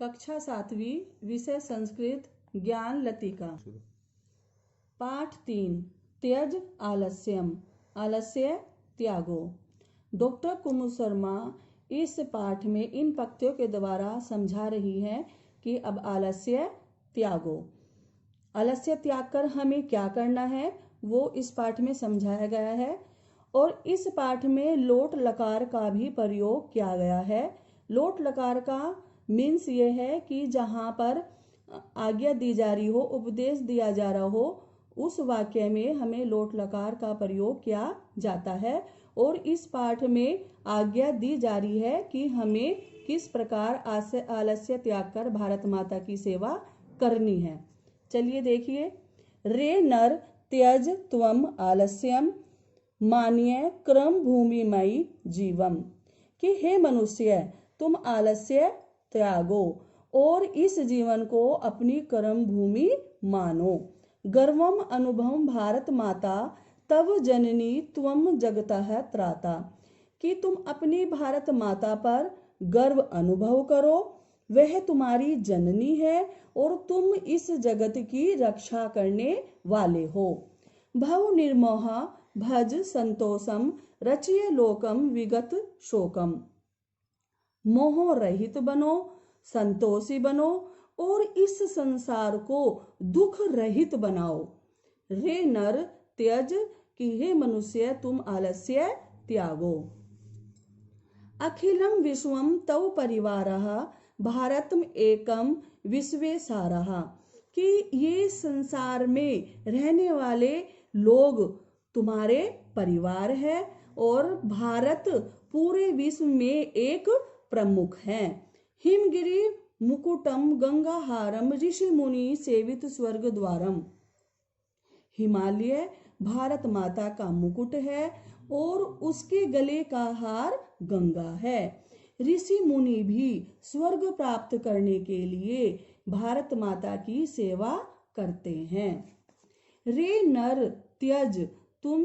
कक्षा 7वीं, विषय संस्कृत, ज्ञान लतिका। पाठ 3, त्यज आलस्यम, आलस्य त्यागो। डॉक्टर कुमुद शर्मा इस पाठ में इन पंक्तियों के द्वारा समझा रही है कि अब आलस्य त्यागो। आलस्य त्याग कर हमें क्या करना है वो इस पाठ में समझाया गया है। और इस पाठ में लोट लकार का भी प्रयोग किया गया है। लोट लकार का मीन्स ये है कि जहाँ पर आज्ञा दी जा रही हो, उपदेश दिया जा रहा हो, उस वाक्य में हमें लोट लकार का प्रयोग किया जाता है। और इस पाठ में आज्ञा दी जा रही है कि हमें किस प्रकार आलस्य त्याग कर भारत माता की सेवा करनी है। चलिए देखिए। रे नर त्यज त्वम आलस्यम मान्य क्रम भूमिमयी जीवम, कि हे मनुष्य तुम आलस्य त्यागो और इस जीवन को अपनी कर्म भूमि मानो। गर्वम अनुभवम भारत माता तव जननी त्वम जगतः त्राता, कि तुम अपनी भारत माता पर गर्व अनुभव करो, वह तुम्हारी जननी है और तुम इस जगत की रक्षा करने वाले हो। भव निर्मोह भज संतोषम रचिय लोकम विगत शोकम, मोह रहित बनो, संतोषी बनो और इस संसार को दुख रहित बनाओ। रे नर त्यज, कि हे मनुष्य तुम आलस्य त्यागो। अखिलम विश्वम तव परिवारः भारतम एकम विश्वे सारः, कि ये संसार में रहने वाले लोग तुम्हारे परिवार है और भारत पूरे विश्व में एक प्रमुख है। हिमगिरि मुकुटम गंगाहारम ऋषि मुनि सेवित स्वर्ग द्वारम, हिमालय भारत माता का मुकुट है और उसके गले का हार गंगा है। ऋषि मुनि भी स्वर्ग प्राप्त करने के लिए भारत माता की सेवा करते हैं। रे नर त्यज तुम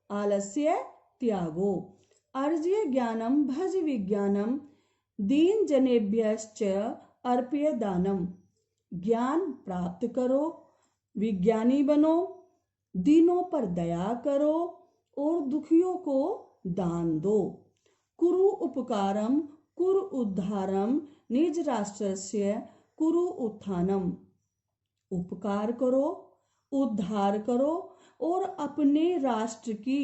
आलस्य त्यागो, अर्ज्य ज्ञानम भज विज्ञानम दीन जनेभ्यश्च अर्प्य दानम, ज्ञान प्राप्त करो, विज्ञानी बनो, दीनों पर दया करो और दुखियों को दान दो। कुरु उपकारम कुरु उद्धारम निज राष्ट्रस्य कुरु उत्थानम, उपकार करो, उद्धार करो और अपने राष्ट्र की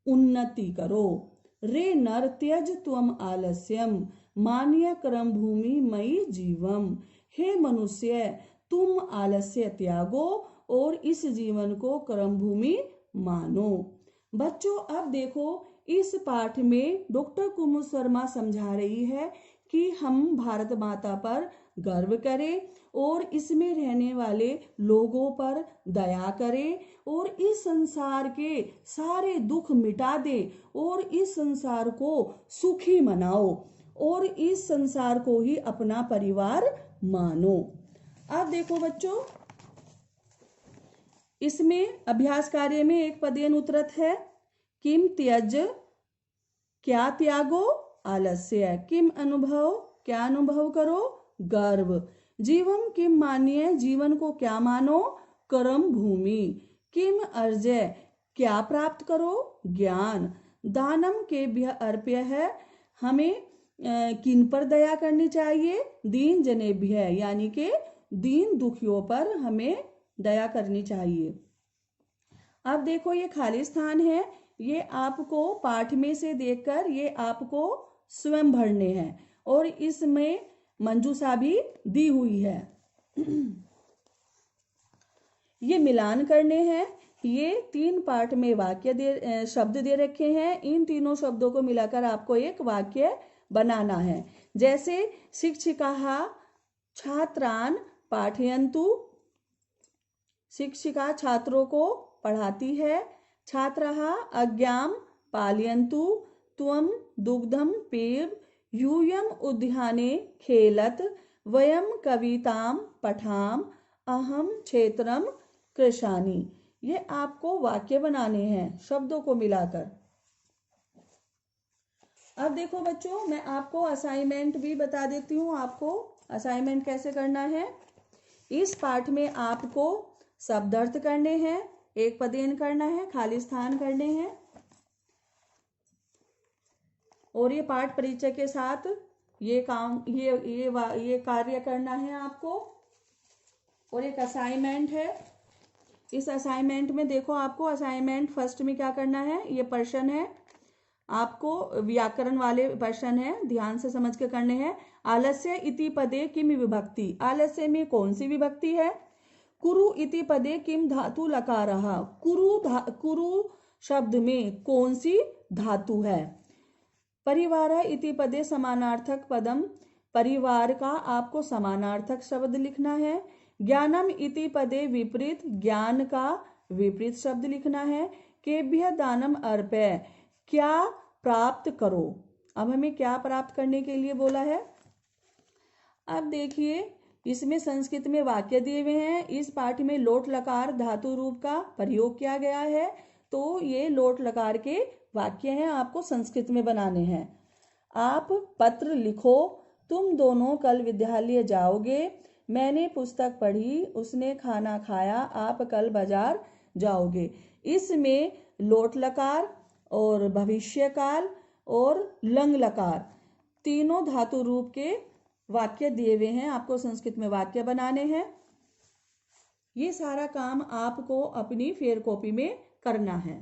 उन्नति करो। रे नर त्यज त्वम आलस्यम मान्य कर्म भूमि मयि जीवम, हे मनुष्य तुम आलस्य त्यागो और इस जीवन को कर्म भूमि मानो। बच्चों अब देखो, इस पाठ में डॉक्टर कुमुद शर्मा समझा रही है कि हम भारत माता पर गर्व करें और इसमें रहने वाले लोगों पर दया करें और इस संसार के सारे दुख मिटा दें और इस संसार को सुखी मनाओ और इस संसार को ही अपना परिवार मानो। अब देखो बच्चों, इसमें अभ्यास कार्य में एक पदेन उत्तरत है। किम त्यज, क्या त्यागो, आलस्य, किम अनुभव, क्या अनुभव करो, गर्व, जीवम किम मानिए, जीवन को क्या मानो, कर्म भूमि, किम अर्जय, क्या प्राप्त करो, ज्ञान, दानम केभ्य अर्प्य है, हमें किन पर दया करनी चाहिए, दीन जनेभ्य, यानी कि दीन दुखियों पर हमें दया करनी चाहिए। अब देखो ये खाली स्थान है, ये आपको पाठ में से देखकर ये आपको स्वयं भरने हैं और इसमें मंजूषा भी दी हुई है। ये मिलान करने हैं। ये 3 पार्ट में वाक्य शब्द दे रखे हैं। इन तीनों शब्दों को मिलाकर आपको एक वाक्य बनाना है। जैसे शिक्षिका छात्रान पाठयन्तु, शिक्षिका छात्रों को पढ़ाती है। छात्राः आज्ञां पालयन्तु, त्वं दुग्धं पेय, यूयं उद्याने खेलत, वयं कवितां पठाम, अहम क्षेत्रम कृशानि। ये आपको वाक्य बनाने हैं शब्दों को मिलाकर। अब देखो बच्चों, मैं आपको असाइनमेंट भी बता देती हूँ। आपको असाइनमेंट कैसे करना है। इस पाठ में आपको शब्द अर्थ करने हैं, एक पदेन करना है, खाली स्थान करने हैं, और ये पाठ परिचय के साथ ये काम ये कार्य करना है आपको। और एक असाइनमेंट है। इस असाइनमेंट में देखो, आपको असाइनमेंट फर्स्ट में क्या करना है, ये प्रश्न है, आपको व्याकरण वाले प्रश्न है, ध्यान से समझ के करने हैं। आलस्य इति पदे किम विभक्ति, आलस्य में कौन सी विभक्ति है। कुरु इति पदे किम धातु लकारः, कुरु शब्द में कौन सी धातु है। परिवार इति पदे समानार्थक पदम, परिवार का आपको समानार्थक शब्द लिखना है। ज्ञानम इति पदे विपरीत, ज्ञान का विपरीत शब्द लिखना है। केभ्य दानम अर्पय, क्या प्राप्त करो। अब हमें क्या प्राप्त करने के लिए बोला है। अब देखिए, इसमें संस्कृत में वाक्य दिए हुए हैं। इस पाठ में लोट लकार धातु रूप का प्रयोग किया गया है, तो ये लोट लकार के वाक्य हैं, आपको संस्कृत में बनाने हैं। आप पत्र लिखो, तुम दोनों कल विद्यालय जाओगे, मैंने पुस्तक पढ़ी, उसने खाना खाया, आप कल बाजार जाओगे। इसमें लोट लकार और भविष्यकाल और लंग लकार तीनों धातु रूप के वाक्य दिए हुए हैं, आपको संस्कृत में वाक्य बनाने हैं। ये सारा काम आपको अपनी फेयर कॉपी में करना है।